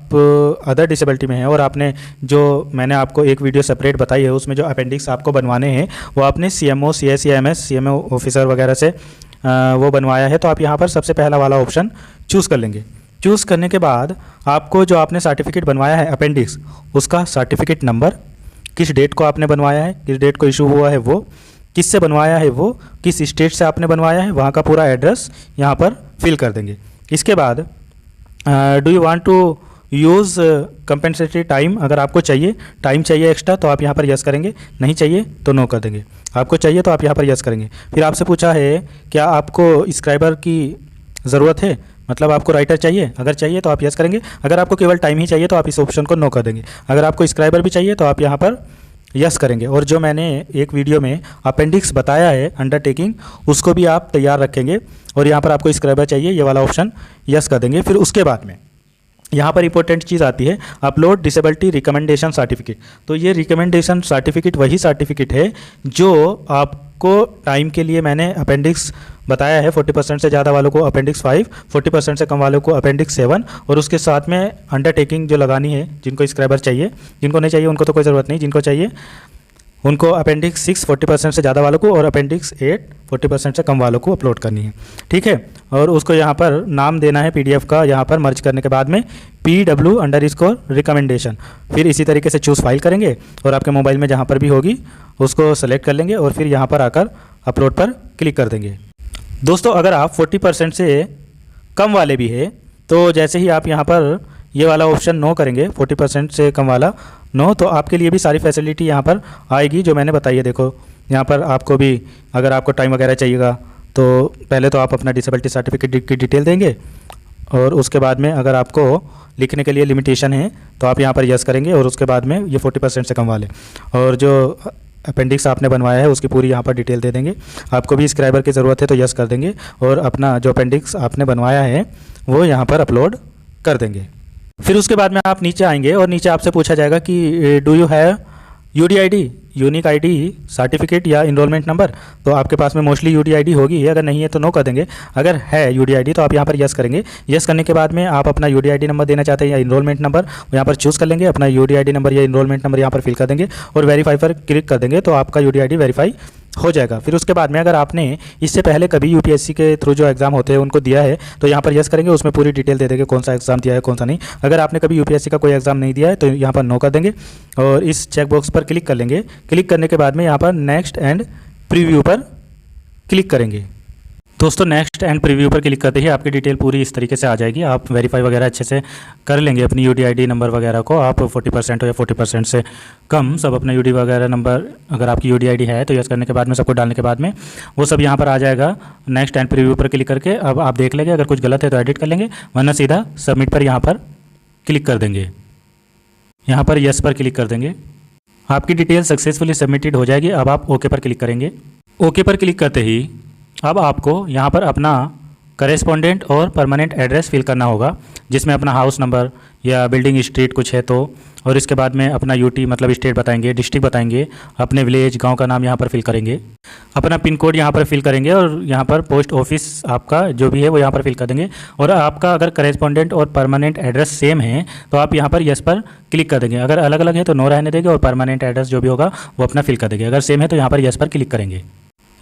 अदर डिसेबिलिटी में हैं और आपने जो मैंने आपको एक वीडियो सेपरेट बताई है उसमें जो अपेंडिक्स आपको बनवाने हैं वो आपने CMO, CS या MS, CMO ऑफिसर वगैरह से वो बनवाया है, तो आप यहाँ पर सबसे पहला वाला ऑप्शन चूज़ कर लेंगे। चूज़ करने के बाद आपको जो आपने सर्टिफिकेट बनवाया है अपेंडिक्स, उसका सर्टिफिकेट नंबर, किस डेट को आपने बनवाया है, किस डेट को इशू हुआ है वो, किससे बनवाया है वो, किस स्टेट से आपने बनवाया है, वहाँ का पूरा एड्रेस यहाँ पर फिल कर देंगे। इसके बाद do you want to use compensatory time, अगर आपको चाहिए टाइम चाहिए एक्स्ट्रा तो आप यहाँ पर यस करेंगे, नहीं चाहिए तो नो कर देंगे। आपको चाहिए तो आप यहाँ पर यस करेंगे। फिर आपसे पूछा है क्या आपको स्क्राइबर की ज़रूरत है, मतलब आपको राइटर चाहिए, अगर चाहिए तो आप यस करेंगे। अगर आपको केवल टाइम ही चाहिए तो आप इस ऑप्शन को नो कर देंगे। अगर आपको स्क्राइबर भी चाहिए तो आप यहाँ पर यस करेंगे। और जो मैंने एक वीडियो में अपेंडिक्स बताया है अंडरटेकिंग, उसको भी आप तैयार रखेंगे और यहाँ पर आपको स्क्राइबर चाहिए, ये वाला ऑप्शन यस कर देंगे। फिर उसके बाद में यहाँ पर इंपॉर्टेंट चीज़ आती है अपलोड डिसेबिलिटी रिकमेंडेशन सर्टिफिकेट। तो ये रिकमेंडेशन सर्टिफिकेट वही सर्टिफिकेट है जो आपको टाइम के लिए मैंने अपेंडिक्स बताया है, 40% से ज़्यादा वालों को अपेंडिक्स 5, 40% से कम वालों को अपेंडिक्स 7, और उसके साथ में अंडरटेकिंग जो लगानी है, जिनको स्क्राइबर चाहिए, जिनको नहीं चाहिए उनको तो कोई ज़रूरत नहीं, जिनको चाहिए उनको अपेंडिक्स 6 40% से ज़्यादा वालों को और अपेंडिक्स 8 40% से कम वालों को अपलोड करनी है, ठीक है। और उसको यहाँ पर नाम देना है पीडीएफ का, यहाँ पर मर्ज करने के बाद में PW_ रिकमेंडेशन। फिर इसी तरीके से चूज़ फाइल करेंगे और आपके मोबाइल में जहाँ पर भी होगी उसको सेलेक्ट कर लेंगे और फिर यहाँ पर आकर अपलोड पर क्लिक कर देंगे। दोस्तों अगर आप 40% से कम वाले भी है तो जैसे ही आप यहाँ पर ये वाला ऑप्शन नो करेंगे, 40% से कम वाला नो, तो आपके लिए भी सारी फैसिलिटी यहाँ पर आएगी जो मैंने बताई है। देखो यहाँ पर आपको भी अगर आपको टाइम वगैरह चाहिएगा तो पहले तो आप अपना डिसेबिलिटी सर्टिफिकेट की डिटेल देंगे और उसके बाद में अगर आपको लिखने के लिए लिमिटेशन है तो आप यहाँ पर यस करेंगे और उसके बाद में ये 40% से कम वाले और जो अपेंडिक्स आपने बनवाया है उसकी पूरी यहाँ पर डिटेल दे देंगे। आपको भी स्क्राइबर की ज़रूरत है तो यस कर देंगे और अपना जो अपेंडिक्स आपने बनवाया है वो यहाँ पर अपलोड कर देंगे। फिर उसके बाद में आप नीचे आएंगे और नीचे आपसे पूछा जाएगा कि do you have UDID, unique ID certificate या इनरोलमेंट नंबर। तो आपके पास में मोस्टली UDID होगी, अगर नहीं है तो नो कर देंगे। अगर है UDID तो आप यहाँ पर यस करेंगे। यस करने के बाद में आप अपना UDID नंबर देना चाहते हैं या इनरोलमेंट नंबर, यहाँ पर चूज़ कर लेंगे। अपना UDID नंबर या इनरोलमेंट नंबर यहाँ पर फिल कर देंगे और वेरीफाई पर क्लिक कर देंगे तो आपका UDID वेरीफाई हो जाएगा। फिर उसके बाद में अगर आपने इससे पहले कभी UPSC के थ्रू जो एग्ज़ाम होते हैं उनको दिया है तो यहाँ पर यस करेंगे, उसमें पूरी डिटेल दे देंगे कौन सा एग्ज़ाम दिया है कौन सा नहीं। अगर आपने कभी UPSC का कोई एग्ज़ाम नहीं दिया है तो यहाँ पर नो कर देंगे और इस चेकबॉक्स पर क्लिक कर लेंगे। क्लिक करने के बाद में यहाँ पर नेक्स्ट एंड प्रीव्यू पर क्लिक करेंगे। दोस्तों नेक्स्ट एंड प्रीव्यू पर क्लिक करते ही आपकी डिटेल पूरी इस तरीके से आ जाएगी। आप वेरीफाई वगैरह अच्छे से कर लेंगे अपनी UDID नंबर वगैरह को। आप 40% हो या 40% से कम सब अपना UD वगैरह नंबर, अगर आपकी UDID है तो यस करने के बाद में सबको डालने के बाद में वो सब यहाँ पर आ जाएगा। नेक्स्ट एंड प्रीव्यू पर क्लिक करके अब आप देख लेंगे, अगर कुछ गलत है तो एडिट कर लेंगे, वरना सीधा सबमिट पर यहाँ पर क्लिक कर देंगे। यहाँ पर यस पर क्लिक कर देंगे, आपकी डिटेल सक्सेसफुली सबमिटेड हो जाएगी। अब आप ओके पर क्लिक करेंगे। ओके पर क्लिक करते ही अब आपको यहाँ पर अपना करेस्पॉन्डेंट और परमानेंट एड्रेस फिल करना होगा, जिसमें अपना हाउस नंबर या बिल्डिंग स्ट्रीट कुछ है तो और इसके बाद में अपना यूटी मतलब स्टेट बताएंगे, डिस्ट्रिक्ट बताएंगे, अपने विलेज गांव का नाम यहाँ पर फिल करेंगे, अपना पिन कोड यहाँ पर फिल करेंगे और यहाँ पर पोस्ट ऑफिस आपका जो भी है वो यहाँ पर फिल कर देंगे। और आपका अगर करेस्पॉन्डेंट और परमानेंट एड्रेस सेम है तो आप यहाँ पर यस पर क्लिक कर देंगे। अगर अलग अलग है तो नो रहने देंगे और परमानेंट एड्रेस जो भी होगा वो अपना फिल कर देंगे। अगर सेम है तो यहाँ पर यस पर क्लिक करेंगे।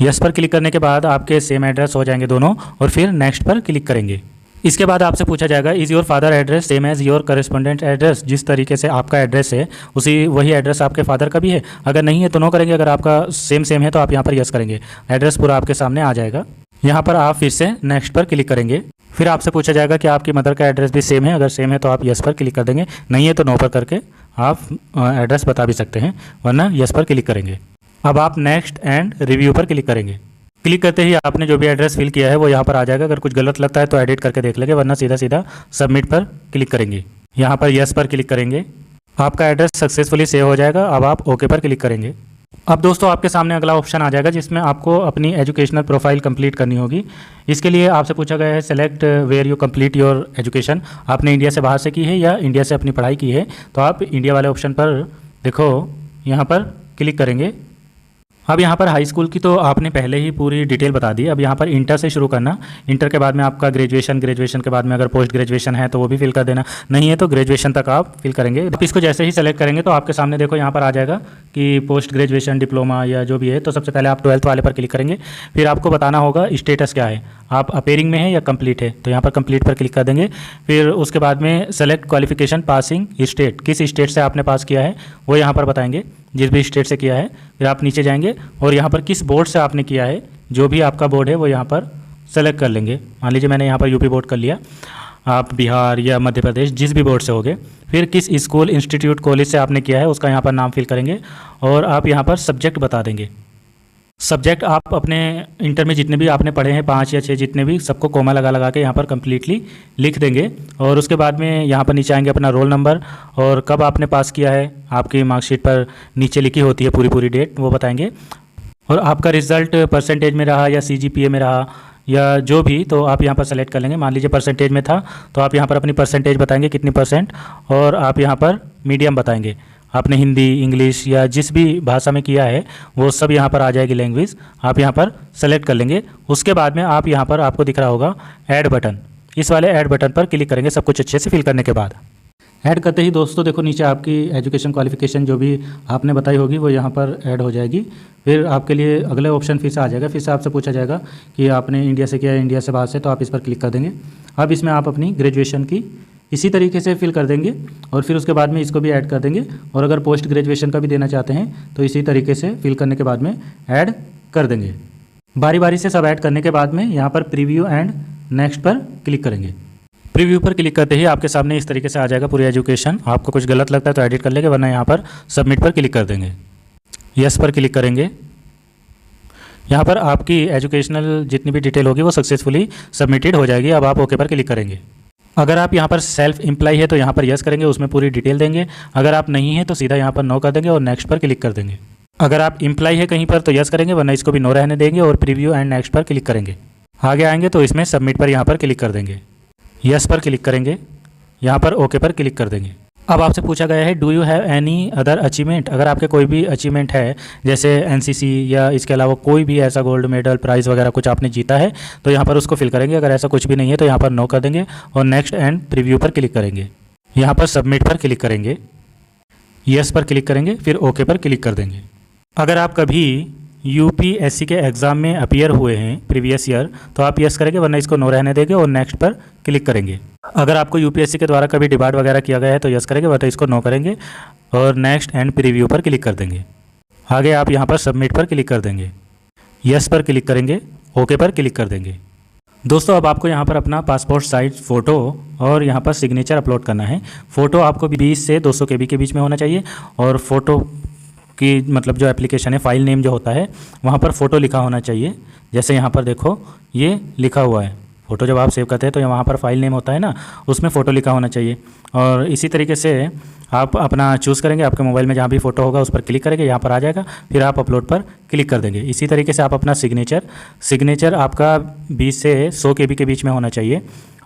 यस पर क्लिक करने के बाद आपके सेम एड्रेस हो जाएंगे दोनों और फिर नेक्स्ट पर क्लिक करेंगे। इसके बाद आपसे पूछा जाएगा is your father address same as your correspondent address. जिस तरीके से आपका एड्रेस है वही एड्रेस आपके फादर का भी है। अगर नहीं है तो नो करेंगे, अगर आपका सेम है तो आप यहाँ पर यस करेंगे। एड्रेस पूरा आपके सामने आ जाएगा। यहाँ पर आप फिर से नेक्स्ट पर क्लिक करेंगे। फिर आपसे पूछा जाएगा कि आपकी मदर का एड्रेस भी सेम है। अगर सेम है तो आप यस पर क्लिक कर देंगे, नहीं है तो नो पर करके आप एड्रेस बता भी सकते हैं, वरना यस पर क्लिक करेंगे। अब आप नेक्स्ट एंड रिव्यू पर क्लिक करेंगे। क्लिक करते ही आपने जो भी एड्रेस फिल किया है वो यहाँ पर आ जाएगा। अगर कुछ गलत लगता है तो एडिट करके देख लेंगे, वरना सीधा सबमिट पर क्लिक करेंगे। यहाँ पर यस पर क्लिक करेंगे। आपका एड्रेस सक्सेसफुली सेव हो जाएगा। अब आप ओके पर क्लिक करेंगे। अब दोस्तों आपके सामने अगला ऑप्शन आ जाएगा जिसमें आपको अपनी एजुकेशनल प्रोफाइल कंप्लीट करनी होगी। इसके लिए आपसे पूछा गया है select where you complete your education. आपने इंडिया से बाहर से की है या इंडिया से अपनी पढ़ाई की है, तो आप इंडिया वाले ऑप्शन पर देखो यहाँ पर क्लिक करेंगे। अब यहाँ पर हाई स्कूल की तो आपने पहले ही पूरी डिटेल बता दी। अब यहाँ पर इंटर से शुरू करना। इंटर के बाद में आपका ग्रेजुएशन के बाद में अगर पोस्ट ग्रेजुएशन है तो वो भी फिल कर देना, नहीं है तो ग्रेजुएशन तक आप फिल करेंगे। आप इसको जैसे ही सेलेक्ट करेंगे तो आपके सामने देखो यहाँ पर आ जाएगा कि पोस्ट ग्रेजुएशन डिप्लोमा या जो भी है। तो सबसे पहले आप 12th वाले पर क्लिक करेंगे। फिर आपको बताना होगा स्टेटस क्या है, आप अपेयरिंग में है या कंप्लीट है, तो यहाँ पर कंप्लीट पर क्लिक कर देंगे। फिर उसके बाद में सेलेक्ट क्वालिफिकेशन पासिंग स्टेट, किस स्टेट से आपने पास किया है वो यहाँ पर बताएंगे, जिस भी स्टेट से किया है। फिर आप नीचे जाएंगे और यहाँ पर किस बोर्ड से आपने किया है, जो भी आपका बोर्ड है वो यहाँ पर सेलेक्ट कर लेंगे। मान लीजिए मैंने यहाँ पर यूपी बोर्ड कर लिया, आप बिहार या मध्य प्रदेश जिस भी बोर्ड से होगे। फिर किस स्कूल इंस्टीट्यूट कॉलेज से आपने किया है उसका यहाँ पर नाम फिल करेंगे और आप यहाँ पर सब्जेक्ट बता देंगे। सब्जेक्ट आप अपने इंटर में जितने भी आपने पढ़े हैं 5 या 6 जितने भी, सबको कोमा लगा के यहाँ पर कम्प्लीटली लिख देंगे। और उसके बाद में यहाँ पर नीचे आएंगे अपना रोल नंबर और कब आपने पास किया है, आपकी मार्कशीट पर नीचे लिखी होती है पूरी डेट, वो बताएंगे। और आपका रिजल्ट परसेंटेज में रहा या CGPA में रहा या जो भी, तो आप यहाँ पर सेलेक्ट कर लेंगे। मान लीजिए परसेंटेज में था तो आप यहाँ पर अपनी परसेंटेज बताएंगे कितनी %, और आप यहाँ पर मीडियम बताएंगे। आपने हिंदी, इंग्लिश या जिस भी भाषा में किया है वो सब यहाँ पर आ जाएगी लैंग्वेज, आप यहाँ पर सेलेक्ट कर लेंगे। उसके बाद में आप यहाँ पर आपको दिख रहा होगा ऐड बटन, इस वाले ऐड बटन पर क्लिक करेंगे सब कुछ अच्छे से फिल करने के बाद। ऐड करते ही दोस्तों देखो नीचे आपकी एजुकेशन क्वालिफिकेशन जो भी आपने बताई होगी वो यहाँ पर ऐड हो जाएगी। फिर आपके लिए अगले ऑप्शन फिर से आ जाएगा। फिर से आपसे पूछा जाएगा कि आपने इंडिया से किया है, इंडिया से बाहर से, तो आप इस पर क्लिक कर देंगे। अब इसमें आप अपनी ग्रेजुएशन की इसी तरीके से फिल कर देंगे और फिर उसके बाद में इसको भी ऐड कर देंगे। और अगर पोस्ट ग्रेजुएशन का भी देना चाहते हैं तो इसी तरीके से फिल करने के बाद में ऐड कर देंगे। बारी बारी से सब ऐड करने के बाद में यहाँ पर प्रीव्यू एंड नेक्स्ट पर क्लिक करेंगे। प्रीव्यू पर क्लिक करते ही आपके सामने इस तरीके से आ जाएगा पूरी एजुकेशन। आपको कुछ गलत लगता है तो एडिट कर लेंगे, वरना यहाँ पर सबमिट पर क्लिक कर देंगे। यस पर क्लिक करेंगे। यहाँ पर आपकी एजुकेशनल जितनी भी डिटेल होगी वो सक्सेसफुली सबमिटेड हो जाएगी। अब आप ओके पर क्लिक करेंगे। अगर आप यहाँ पर सेल्फ एम्प्लॉय है तो यहाँ पर यस करेंगे, उसमें पूरी डिटेल देंगे। अगर आप नहीं है तो सीधा यहाँ पर नो कर देंगे और नेक्स्ट पर क्लिक कर देंगे। अगर आप एम्प्लॉय है कहीं पर तो यस करेंगे, वरना इसको भी नो रहने देंगे और प्रीव्यू एंड नेक्स्ट पर क्लिक करेंगे। आगे आएंगे तो इसमें सबमिट पर यहाँ पर क्लिक कर देंगे। यस पर क्लिक करेंगे, यहाँ पर ओके पर क्लिक कर देंगे। अब आपसे पूछा गया है do you have any other achievement. अगर आपके कोई भी अचीवमेंट है जैसे NCC या इसके अलावा कोई भी ऐसा गोल्ड मेडल, प्राइज़ वगैरह कुछ आपने जीता है तो यहाँ पर उसको फिल करेंगे। अगर ऐसा कुछ भी नहीं है तो यहाँ पर नो कर देंगे और नेक्स्ट एंड प्रीव्यू पर क्लिक करेंगे। यहाँ पर सबमिट पर क्लिक करेंगे, यस पर क्लिक करेंगे, फिर ओके पर क्लिक कर देंगे। अगर आप कभी UPSC के एग्ज़ाम में अपीयर हुए हैं प्रीवियस ईयर तो आप यस करेंगे, वरना इसको नो रहने देंगे और नेक्स्ट पर क्लिक करेंगे। अगर आपको UPSC के द्वारा कभी डिबाट वगैरह किया गया है तो यस करेंगे, वरना इसको नो करेंगे और नेक्स्ट एंड प्रीव्यू पर क्लिक कर देंगे। आगे आप यहाँ पर सबमिट पर क्लिक कर देंगे, यस पर क्लिक करेंगे, ओके पर क्लिक कर देंगे। दोस्तों अब आपको यहाँ पर अपना पासपोर्ट साइज फ़ोटो और यहाँ पर सिग्नेचर अपलोड करना है। फ़ोटो आपको 20 से 200 KB के बीच में होना चाहिए और फ़ोटो की मतलब जो एप्लीकेशन है, फाइल नेम जो होता है वहाँ पर फ़ोटो लिखा होना चाहिए। जैसे यहाँ पर देखो ये लिखा हुआ है, फ़ोटो जब आप सेव करते हैं तो वहाँ पर फाइल नेम होता है ना, उसमें फ़ोटो लिखा होना चाहिए। और इसी तरीके से आप अपना चूज़ करेंगे, आपके मोबाइल में जहाँ भी फ़ोटो होगा उस पर क्लिक करेंगे, यहाँ पर आ जाएगा, फिर आप अपलोड पर क्लिक कर देंगे। इसी तरीके से आप अपना सिग्नेचर आपका 20 से 100 KB के बीच में होना चाहिए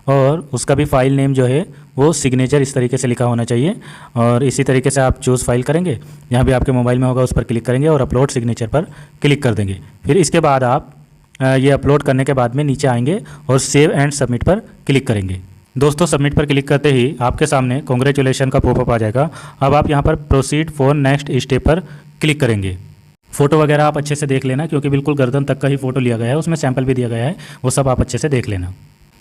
और उसका भी फाइल नेम जो है वो सिग्नेचर इस तरीके से लिखा होना चाहिए। और इसी तरीके से आप चूज़ फाइल करेंगे, यहाँ भी आपके मोबाइल में होगा, उस पर क्लिक करेंगे और अपलोड सिग्नेचर पर क्लिक कर देंगे। फिर इसके बाद आप ये अपलोड करने के बाद में नीचे आएंगे और सेव एंड सबमिट पर क्लिक करेंगे। दोस्तों सबमिट पर क्लिक करते ही आपके सामने कॉन्ग्रेचुलेशन का पॉपअप आ जाएगा। अब आप यहाँ पर प्रोसीड फॉर नेक्स्ट स्टेप पर क्लिक करेंगे। फ़ोटो वगैरह आप अच्छे से देख लेना, क्योंकि बिल्कुल गर्दन तक का ही फ़ोटो लिया गया है, उसमें सैंपल भी दिया गया है, वो सब आप अच्छे से देख लेना।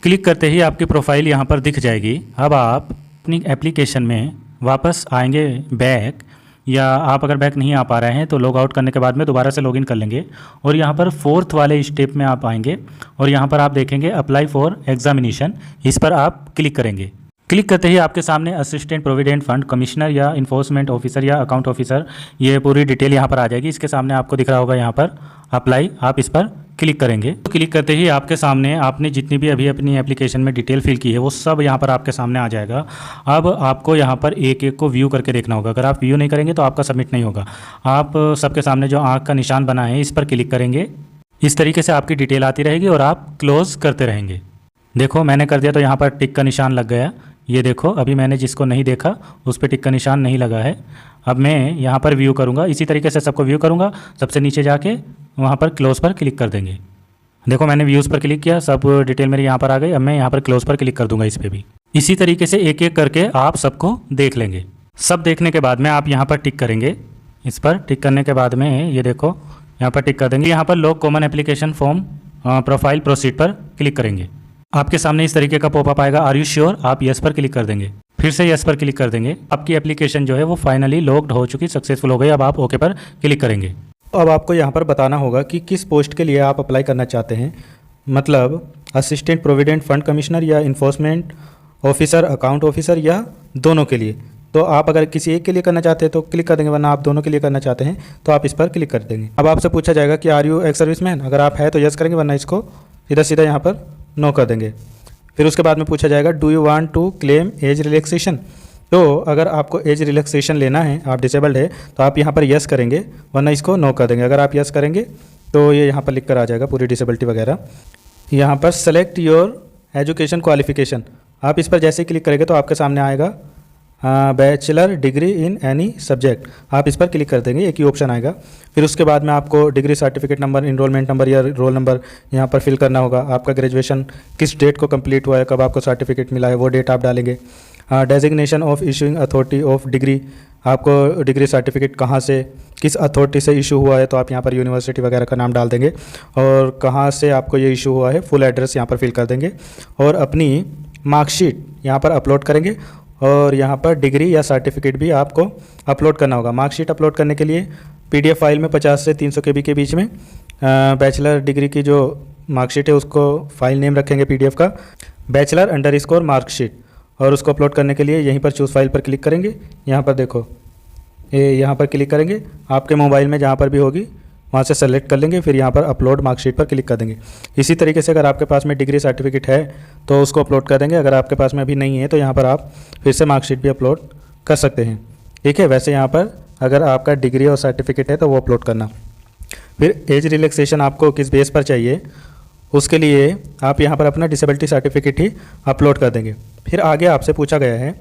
क्लिक करते ही आपकी प्रोफाइल यहाँ पर दिख जाएगी। अब आप अपनी एप्लीकेशन में वापस आएंगे बैक, या आप अगर बैक नहीं आ पा रहे हैं तो लॉग आउट करने के बाद में दोबारा से लॉगिन कर लेंगे और यहाँ पर 4th वाले स्टेप में आप आएंगे और यहाँ पर आप देखेंगे अप्लाई फॉर एग्जामिनेशन, इस पर आप क्लिक करेंगे। क्लिक करते ही आपके सामने असिस्टेंट प्रोविडेंट फंड कमिश्नर या इन्फोर्समेंट ऑफिसर या अकाउंट ऑफिसर, ये पूरी डिटेल यहाँ पर आ जाएगी। इसके सामने आपको दिख रहा होगा यहाँ पर अप्लाई, आप इस पर क्लिक करेंगे। तो क्लिक करते ही आपके सामने आपने जितनी भी अभी अपनी एप्लीकेशन में डिटेल फिल की है वो सब यहाँ पर आपके सामने आ जाएगा। अब आपको यहाँ पर एक एक को व्यू करके देखना होगा। अगर आप व्यू नहीं करेंगे तो आपका सबमिट नहीं होगा। आप सबके सामने जो आँख का निशान बना है इस पर क्लिक करेंगे। इस तरीके से आपकी डिटेल आती रहेगी और आप क्लोज करते रहेंगे। देखो मैंने कर दिया तो यहाँ पर टिक का निशान लग गया। ये देखो अभी मैंने जिसको नहीं देखा उस पर टिक का निशान नहीं लगा है। अब मैं यहाँ पर व्यू करूँगा, इसी तरीके से सबको व्यू करूँगा। सबसे नीचे जाके वहाँ पर क्लोज पर क्लिक कर देंगे। देखो मैंने व्यूज़ पर क्लिक किया, सब डिटेल मेरी यहाँ पर आ गई। अब मैं यहाँ पर क्लोज पर क्लिक कर दूंगा इस पर भी। इसी तरीके से एक एक करके आप सबको देख लेंगे। सब देखने के बाद में आप यहाँ पर टिक करेंगे। इस पर टिक करने के बाद में ये देखो यहाँ पर टिक कर देंगे। यहाँ पर log common application form profile proceed पर क्लिक करेंगे। आपके सामने इस तरीके का पॉपअप आएगा, आर यू श्योर, आप यस पर क्लिक कर देंगे। फिर से यस पर क्लिक कर देंगे। आपकी एप्लीकेशन जो है वो फाइनली लॉग्ड हो चुकी, सक्सेसफुल हो गई। अब आप ओके पर क्लिक करेंगे। अब आपको यहाँ पर बताना होगा कि किस पोस्ट के लिए आप अप्लाई करना चाहते हैं, मतलब असिस्टेंट प्रोविडेंट फंड कमिश्नर या इन्फोर्समेंट ऑफिसर अकाउंट ऑफिसर या दोनों के लिए। तो आप अगर किसी एक के लिए करना चाहते हैं तो क्लिक कर देंगे, वरना आप दोनों के लिए करना चाहते हैं तो आप इस पर क्लिक कर देंगे। अब आपसे पूछा जाएगा कि आर यू एक्स सर्विसमैन, अगर आप है तो यस करेंगे, वरना इसको सीधा सीधा यहाँ पर नो कर देंगे। फिर उसके बाद में पूछा जाएगा do you want to claim age relaxation, तो अगर आपको एज रिलैक्सेशन लेना है, आप डिसेबल्ड है तो आप यहाँ पर यस करेंगे, वरना इसको नो कर देंगे। अगर आप यस करेंगे तो ये यहाँ पर लिख कर आ जाएगा पूरी डिसेबिलिटी वगैरह। यहाँ पर सेलेक्ट योर एजुकेशन क्वालिफिकेशन, आप इस पर जैसे ही क्लिक करेंगे तो आपके सामने आएगा bachelor degree in any subject, आप इस पर क्लिक कर देंगे, एक ही ऑप्शन आएगा। फिर उसके बाद में आपको degree certificate number, enrolment number या रोल नंबर यहाँ पर फिल करना होगा। आपका ग्रेजुएशन किस डेट को कंप्लीट हुआ है, कब आपको सर्टिफिकेट मिला है, वो डेट आप डालेंगे। Designation of issuing authority of degree, आपको डिग्री सर्टिफिकेट कहाँ से, किस अथॉरिटी से इशू हुआ है, तो आप यहाँ पर यूनिवर्सिटी वगैरह का नाम डाल देंगे और कहाँ से आपको ये इशू हुआ है, फुल एड्रेस यहाँ पर फिल कर देंगे और अपनी मार्कशीट यहाँ पर अपलोड करेंगे। और यहाँ पर डिग्री या सर्टिफिकेट भी आपको अपलोड करना होगा। मार्कशीट अपलोड करने के लिए PDF फाइल में 50 से 300 KB के बीच में बैचलर डिग्री की जो मार्कशीट है उसको फाइल नेम रखेंगे PDF का बैचलर_ मार्कशीट, और उसको अपलोड करने के लिए यहीं पर चूज़ फाइल पर क्लिक करेंगे। यहाँ पर देखो यहाँ पर क्लिक करेंगे, आपके मोबाइल में जहाँ पर भी होगी वहाँ से सेलेक्ट कर लेंगे, फिर यहाँ पर अपलोड मार्कशीट पर क्लिक कर देंगे। इसी तरीके से अगर आपके पास में डिग्री सर्टिफिकेट है तो उसको अपलोड कर देंगे। अगर आपके पास में अभी नहीं है तो यहाँ पर आप फिर से मार्कशीट भी अपलोड कर सकते हैं, ठीक है। वैसे यहाँ पर अगर आपका डिग्री और सर्टिफिकेट है तो वो अपलोड करना। फिर एज रिलैक्सेशन आपको किस बेस पर चाहिए, उसके लिए आप यहाँ पर अपना डिसेबिलिटी सर्टिफिकेट ही अपलोड कर देंगे। फिर आगे आपसे पूछा गया है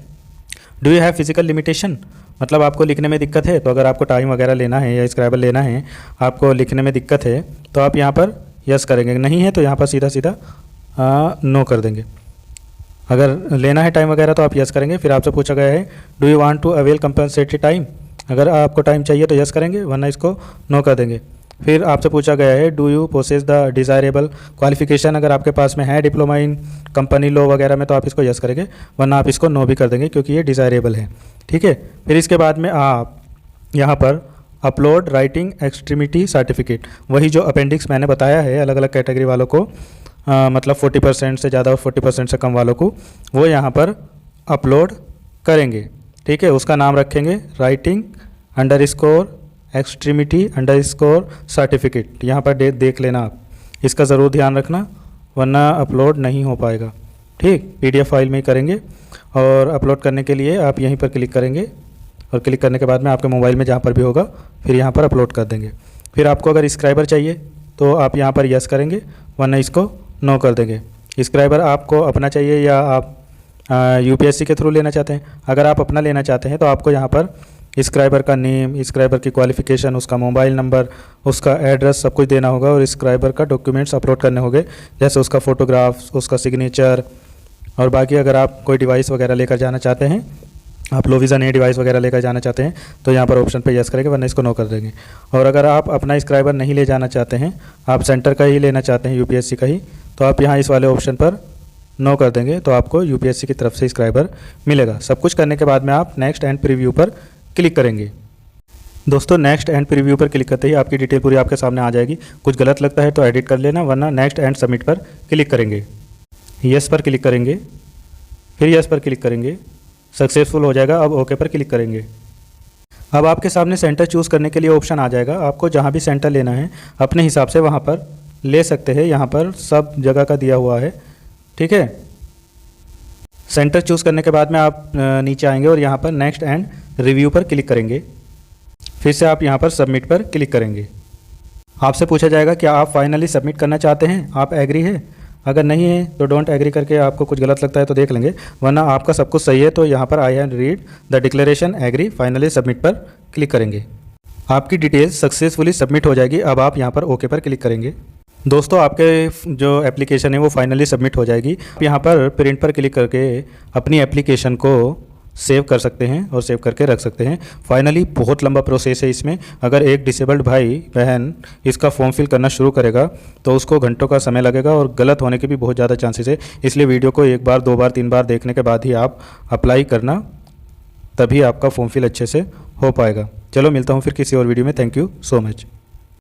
do you have physical limitation, मतलब आपको लिखने में दिक्कत है, तो अगर आपको टाइम वगैरह लेना है या स्क्राइबल लेना है, आपको लिखने में दिक्कत है तो आप यहाँ पर यस करेंगे, नहीं है तो यहाँ पर सीधा सीधा नो कर देंगे। अगर लेना है टाइम वगैरह तो आप यस करेंगे। फिर आपसे पूछा गया है do you want to avail compensatory time, अगर आपको टाइम चाहिए तो यस करेंगे, वरना इसको नो कर देंगे। फिर आपसे पूछा गया है do you possess the desirable qualification, अगर आपके पास में है डिप्लोमा इन कंपनी लॉ वगैरह में तो आप इसको यस करेंगे, वरना आप इसको नो भी कर देंगे क्योंकि ये डिज़ायरेबल है, ठीक है। फिर इसके बाद में आप यहाँ पर अपलोड राइटिंग एक्सट्रीमिटी सर्टिफिकेट, वही जो अपेंडिक्स मैंने बताया है अलग अलग कैटेगरी वालों को, मतलब 40% से ज़्यादा और 40% से कम वालों को, वो यहाँ पर अपलोड करेंगे, ठीक है। उसका नाम रखेंगे राइटिंग_ एक्सट्रीमिटी _ सर्टिफिकेट, यहाँ पर देख लेना आप, इसका ज़रूर ध्यान रखना वरना अपलोड नहीं हो पाएगा, ठीक। PDF फाइल में ही करेंगे और अपलोड करने के लिए आप यहीं पर क्लिक करेंगे और क्लिक करने के बाद में आपके मोबाइल में जहाँ पर भी होगा फिर यहाँ पर अपलोड कर देंगे। फिर आपको अगर स्क्राइबर चाहिए तो आप यहाँ पर यस करेंगे, वरना इसको नो कर देंगे। स्क्राइबर आपको अपना चाहिए या आप यूपीएससी के थ्रू लेना चाहते हैं। अगर आप अपना लेना चाहते हैं तो आपको यहाँ पर स्क्राइबर का नेम, स्क्राइबर की क्वालिफ़िकेशन, उसका मोबाइल नंबर, उसका एड्रेस सब कुछ देना होगा और स्क्राइबर का डॉक्यूमेंट्स अपलोड करने होंगे, जैसे उसका फ़ोटोग्राफ, उसका सिग्नेचर। और बाकी अगर आप कोई डिवाइस वगैरह लेकर जाना चाहते हैं, आप लो विज़न ए डिवाइस वगैरह लेकर जाना चाहते हैं तो यहाँ पर ऑप्शन पे यस करेंगे, वरना इसको नो कर देंगे। और अगर आप अपना स्क्राइबर नहीं ले जाना चाहते हैं, आप सेंटर का ही लेना चाहते हैं, यूपीएससी का ही, तो आप यहाँ इस वाले ऑप्शन पर नो कर देंगे तो आपको यूपीएससी की तरफ से स्क्राइबर मिलेगा। सब कुछ करने के बाद में आप नेक्स्ट एंड प्रीव्यू पर क्लिक करेंगे। दोस्तों नेक्स्ट एंड प्रीव्यू पर क्लिक करते ही आपकी डिटेल पूरी आपके सामने आ जाएगी। कुछ गलत लगता है तो एडिट कर लेना, वरना नेक्स्ट एंड सबमिट पर क्लिक करेंगे। यस पर क्लिक करेंगे, फिर यस पर क्लिक करेंगे, सक्सेसफुल हो जाएगा। अब ओके पर क्लिक करेंगे। अब आपके सामने सेंटर चूज़ करने के लिए ऑप्शन आ जाएगा। आपको जहाँ भी सेंटर लेना है अपने हिसाब से वहाँ पर ले सकते हैं। यहाँ पर सब जगह का दिया हुआ है, ठीक है। सेंटर चूज़ करने के बाद में आप नीचे आएंगे और यहाँ पर नेक्स्ट एंड रिव्यू पर क्लिक करेंगे। फिर से आप यहाँ पर सबमिट पर क्लिक करेंगे। आपसे पूछा जाएगा क्या आप फाइनली सबमिट करना चाहते हैं, आप एग्री है। अगर नहीं है तो डोंट एग्री करके आपको कुछ गलत लगता है तो देख लेंगे, वरना आपका सब कुछ सही है तो यहाँ पर I have read the declaration, agree, finally submit पर क्लिक करेंगे। आपकी डिटेल्स सक्सेसफुली सबमिट हो जाएगी। अब आप यहाँ पर ओके पर क्लिक करेंगे। दोस्तों आपके जो एप्लीकेशन है वो फाइनली सबमिट हो जाएगी। आप यहाँ पर प्रिंट पर क्लिक करके अपनी एप्लीकेशन को सेव कर सकते हैं और सेव करके रख सकते हैं। फाइनली बहुत लंबा प्रोसेस है इसमें। अगर एक डिसेबल्ड भाई बहन इसका फॉर्म फिल करना शुरू करेगा तो उसको घंटों का समय लगेगा और गलत होने के भी बहुत ज़्यादा चांसेस है। इसलिए वीडियो को एक बार, दो बार, तीन बार देखने के बाद ही आप अप्लाई करना, तभी आपका फॉर्म फिल अच्छे से हो पाएगा। चलो मिलता हूँ फिर किसी और वीडियो में। Thank you so much.